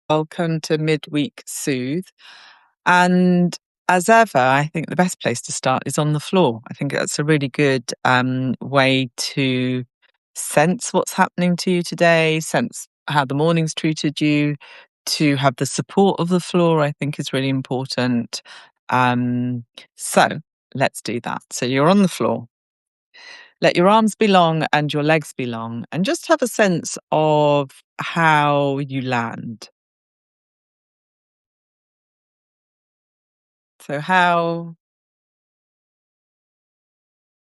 Welcome to Midweek Soothe. And as ever, I think the best place to start is on the floor. I think that's a really good way to sense what's happening to you today, sense how the morning's treated you, to have the support of the floor, I think is really important. So let's do that. So you're on the floor. Let your arms be long and your legs be long, and just have a sense of how you land. So how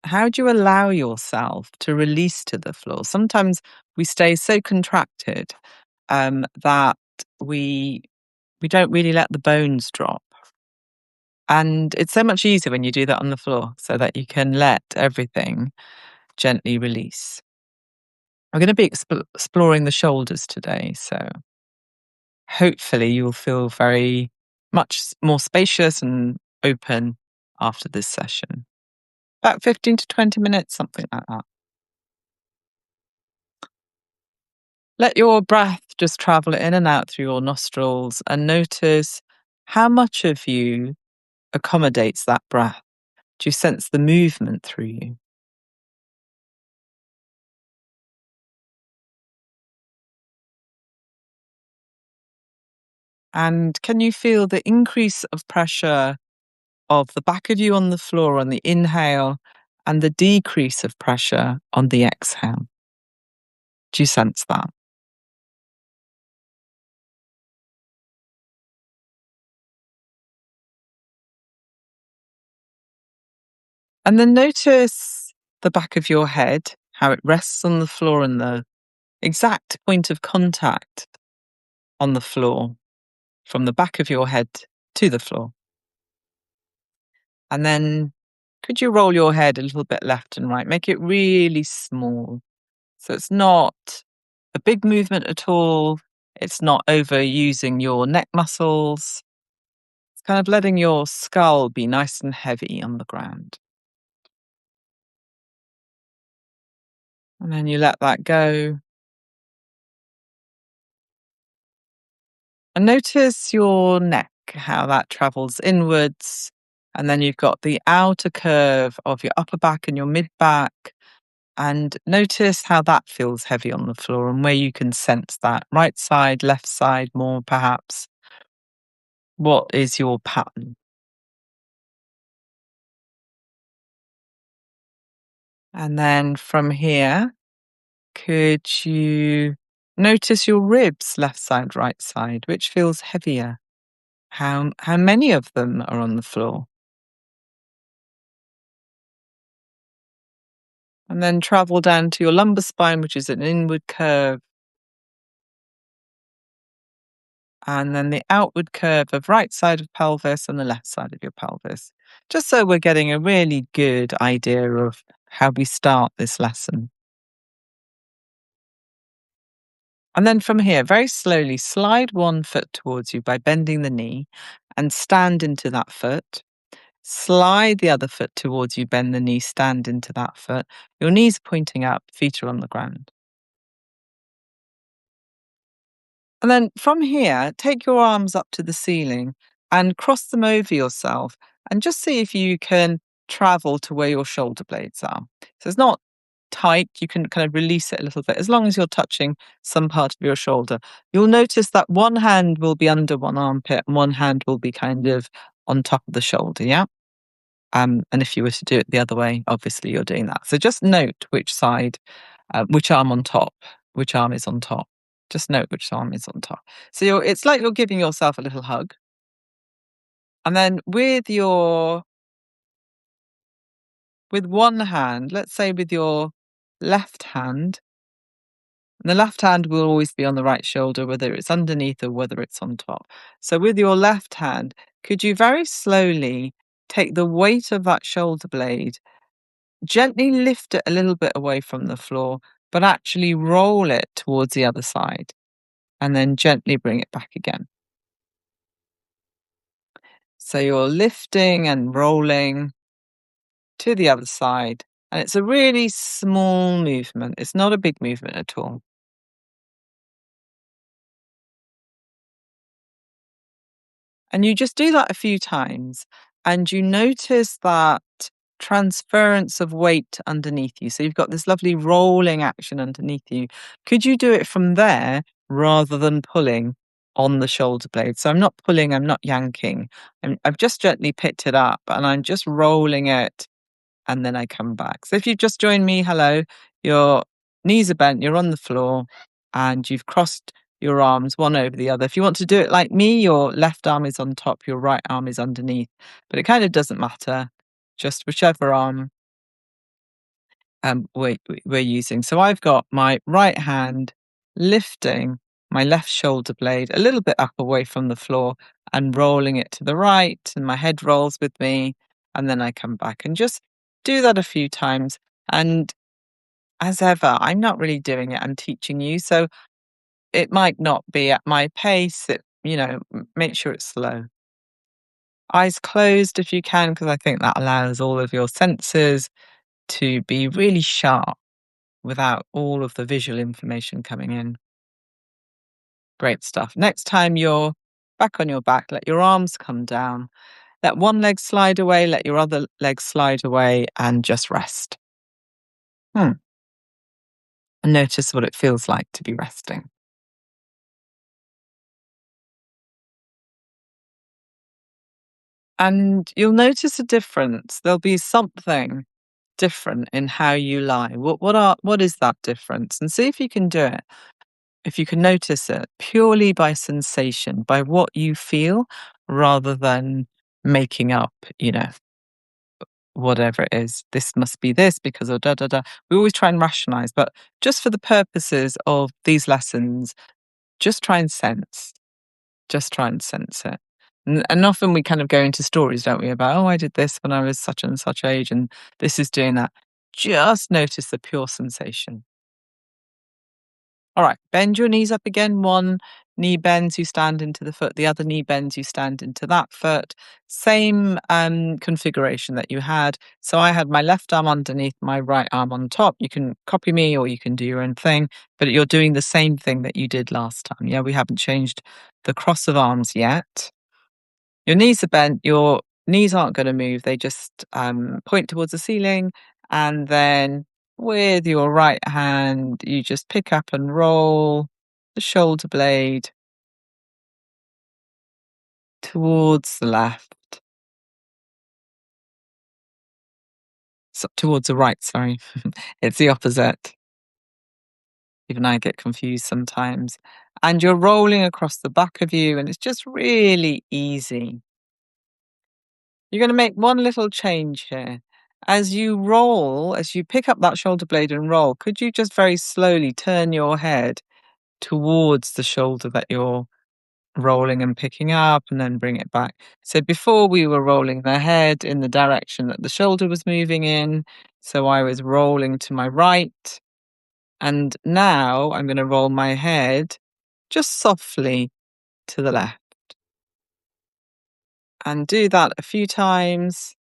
do you allow yourself to release to the floor? Sometimes we stay so contracted that we we don't really let the bones drop. And it's so much easier when you do that on the floor so that you can let everything gently release. We're going to be exploring the shoulders today. So hopefully you'll feel very much more spacious and open after this session. About 15 to 20 minutes, something like that. Let your breath just travel in and out through your nostrils and notice how much of you accommodates that breath. Do you sense the movement through you? And can you feel the increase of pressure of the back of you on the floor on the inhale and the decrease of pressure on the exhale? Do you sense that? And then notice the back of your head, how it rests on the floor and the exact point of contact on the floor from the back of your head to the floor. And then could you roll your head a little bit left and right? Make it really small. So it's not a big movement at all. It's not overusing your neck muscles. It's kind of letting your skull be nice and heavy on the ground. And then you let that go. And notice your neck, how that travels inwards. And then you've got the outer curve of your upper back and your mid back. And notice how that feels heavy on the floor and where you can sense that. Right side, left side, more perhaps. What is your pattern? And then from here, could you notice your ribs, left side, right side, which feels heavier? How many of them are on the floor? And then travel down to your lumbar spine, which is an inward curve, and then the outward curve of right side of pelvis and the left side of your pelvis. Just so we're getting a really good idea of how we start this lesson. And then from here, very slowly slide one foot towards you by bending the knee and stand into that foot. Slide the other foot towards you, bend the knee, stand into that foot. Your knees pointing up, feet are on the ground. And then from here, take your arms up to the ceiling and cross them over yourself and just see if you can travel to where your shoulder blades are. So it's not tight, you can kind of release it a little bit as long as you're touching some part of your shoulder. You'll notice that one hand will be under one armpit and one hand will be kind of on top of the shoulder, yeah? And if you were to do it the other way, obviously you're doing that. So just note which side, which arm on top, which arm is on top. Just note which arm is on top. So it's like you're giving yourself a little hug. And then with one hand, let's say with your left hand, and the left hand will always be on the right shoulder, whether it's underneath or whether it's on top. So with your left hand, could you very slowly take the weight of that shoulder blade, gently lift it a little bit away from the floor, but actually roll it towards the other side and then gently bring it back again. So you're lifting and rolling to the other side. And it's a really small movement. It's not a big movement at all. And you just do that a few times and you notice that transference of weight underneath you. So you've got this lovely rolling action underneath you. Could you do it from there rather than pulling on the shoulder blade? So I'm not pulling, I'm not yanking. I've just gently picked it up and I'm just rolling it and then I come back. So if you've just joined me, hello, your knees are bent, you're on the floor, and you've crossed your arms one over the other. If you want to do it like me, your left arm is on top, your right arm is underneath, but it kind of doesn't matter, just whichever arm we're using. So I've got my right hand lifting my left shoulder blade a little bit up away from the floor and rolling it to the right, and my head rolls with me, and then I come back and just do that a few times. And as ever, I'm not really doing it, I'm teaching you. So it might not be at my pace. Make sure it's slow. Eyes closed if you can, because I think that allows all of your senses to be really sharp without all of the visual information coming in. Great stuff. Next time you're back on your back, let your arms come down. Let one leg slide away, let your other leg slide away, and just rest. And notice what it feels like to be resting. And you'll notice a difference. There'll be something different in how you lie. What is that difference? And see if you can do it. If you can notice it purely by sensation, by what you feel, rather than making up, whatever it is. This must be this because of da da da. We always try and rationalize, but just for the purposes of these lessons, just try and sense. Just try and sense it. And often we kind of go into stories, don't we, about, oh, I did this when I was such and such age, and this is doing that. Just notice the pure sensation. All right, bend your knees up again. One knee bends, you stand into the foot. The other knee bends, you stand into that foot. Same configuration that you had. So I had my left arm underneath, my right arm on top. You can copy me or you can do your own thing, but you're doing the same thing that you did last time. Yeah, we haven't changed the cross of arms yet. Your knees are bent, your knees aren't going to move. They just point towards the ceiling. And then with your right hand, you just pick up and roll the shoulder blade towards the left, towards the right, sorry. It's the opposite. Even I get confused sometimes. And you're rolling across the back of you, and it's just really easy. You're going to make one little change here. As you roll, as you pick up that shoulder blade and roll, could you just very slowly turn your head towards the shoulder that you're rolling and picking up, and then bring it back? So before we were rolling the head in the direction that the shoulder was moving in. So I was rolling to my right. And now I'm going to roll my head just softly to the left. And do that a few times.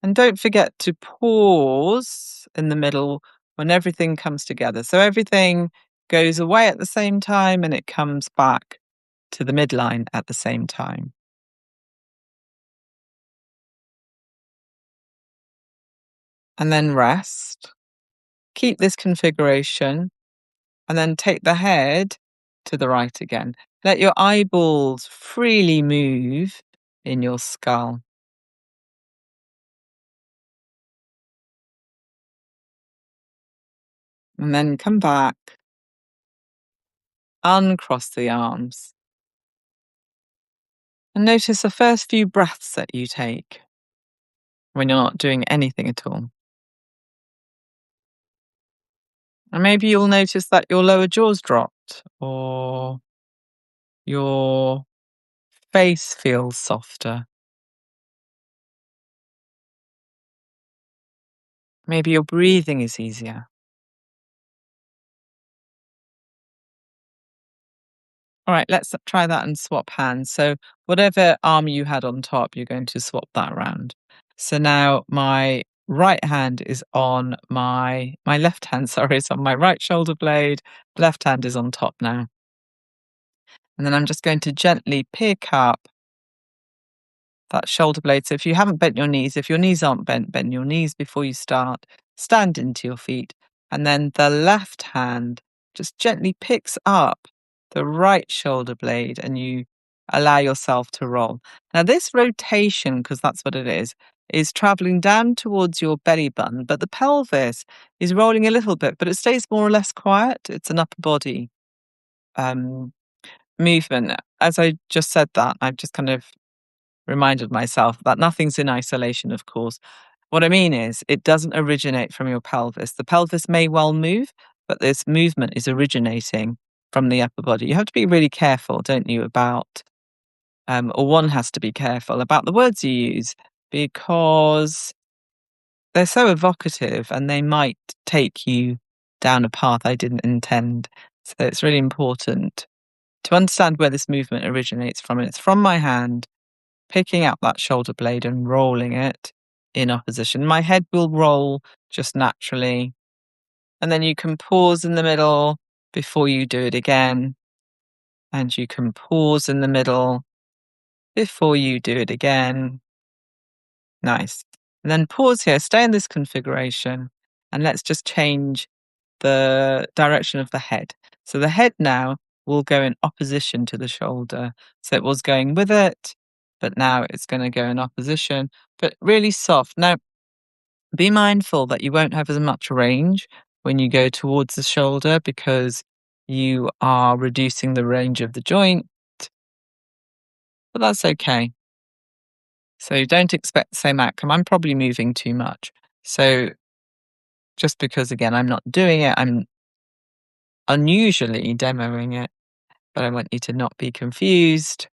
And don't forget to pause in the middle when everything comes together. So everything goes away at the same time and it comes back to the midline at the same time. And then rest. Keep this configuration and then take the head to the right again. Let your eyeballs freely move in your skull. And then come back, uncross the arms. And notice the first few breaths that you take when you're not doing anything at all. And maybe you'll notice that your lower jaw's dropped or your face feels softer. Maybe your breathing is easier. All right, let's try that and swap hands. So whatever arm you had on top, you're going to swap that around. So now my right hand is on my left hand, sorry, is on my right shoulder blade. Left hand is on top now. And then I'm just going to gently pick up that shoulder blade. So if you haven't bent your knees, if your knees aren't bent, bend your knees before you start. Stand into your feet. And then the left hand just gently picks up the right shoulder blade and you allow yourself to roll. Now, this rotation, because that's what it is traveling down towards your belly button, but the pelvis is rolling a little bit, but it stays more or less quiet. It's an upper body um, movement. As I just said that, I've just kind of reminded myself that nothing's in isolation, of course. What I mean is, it doesn't originate from your pelvis. The pelvis may well move, but this movement is originating from the upper body. You have to be really careful, don't you, about, or one has to be careful about the words you use because they're so evocative and they might take you down a path I didn't intend. So it's really important to understand where this movement originates from. And it's from my hand picking up that shoulder blade and rolling it in opposition. My head will roll just naturally. And then you can pause in the middle before you do it again. And you can pause in the middle before you do it again. Nice. And then pause here, stay in this configuration, and let's just change the direction of the head. So the head now will go in opposition to the shoulder. So it was going with it, but now it's going to go in opposition, but really soft. Now, be mindful that you won't have as much range when you go towards the shoulder because you are reducing the range of the joint, but that's okay. So don't expect the same outcome. I'm probably moving too much. So just because, again, I'm not doing it, I'm unusually demoing it, but I want you to not be confused.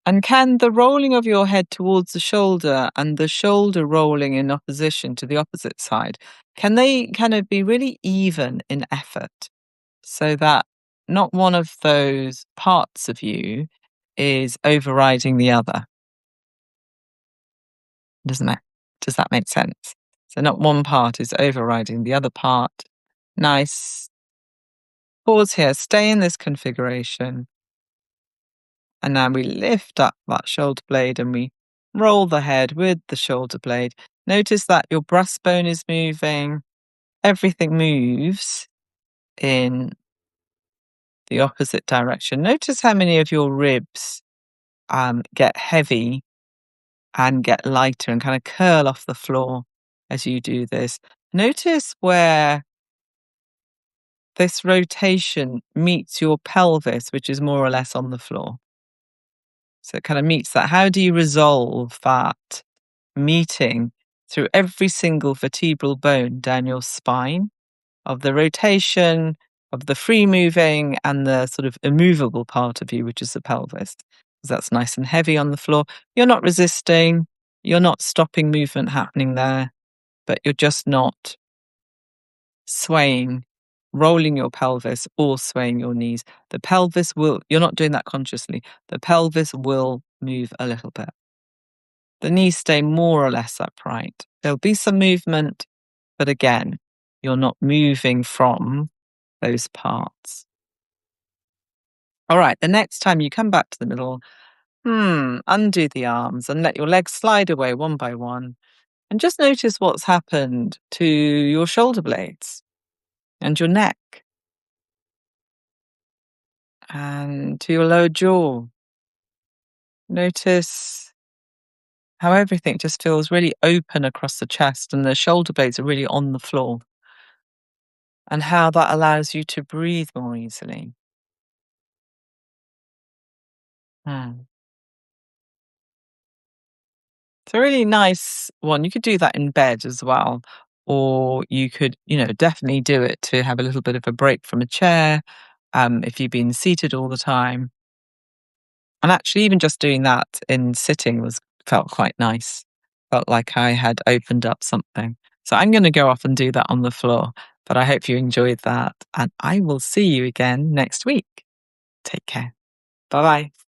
And can the rolling of your head towards the shoulder and the shoulder rolling in opposition to the opposite side, can they kind of be really even in effort so that not one of those parts of you is overriding the other? Doesn't that, does that make sense? So not one part is overriding the other part. Nice. Pause here. Stay in this configuration. And now we lift up that shoulder blade and we roll the head with the shoulder blade. Notice that your breastbone is moving. Everything moves in the opposite direction. Notice how many of your ribs get heavy and get lighter and kind of curl off the floor as you do this. Notice where this rotation meets your pelvis, which is more or less on the floor. So it kind of meets that. How do you resolve that meeting through every single vertebral bone down your spine of the rotation, of the free moving, and the sort of immovable part of you, which is the pelvis? Because that's nice and heavy on the floor. You're not resisting, you're not stopping movement happening there, but you're just not swaying, rolling your pelvis or swaying your knees. The pelvis will, you're not doing that consciously, the pelvis will move a little bit. The knees stay more or less upright. There'll be some movement, but again, you're not moving from those parts. All right, the next time you come back to the middle, undo the arms and let your legs slide away one by one. And just notice what's happened to your shoulder blades and your neck and to your lower jaw. Notice how everything just feels really open across the chest and the shoulder blades are really on the floor, and how that allows you to breathe more easily. Mm. It's a really nice one. You could do that in bed as well, or you could, definitely do it to have a little bit of a break from a chair, if you've been seated all the time. And actually, even just doing that in sitting felt quite nice. Felt like I had opened up something. So I'm going to go off and do that on the floor. But I hope you enjoyed that, and I will see you again next week. Take care. Bye bye.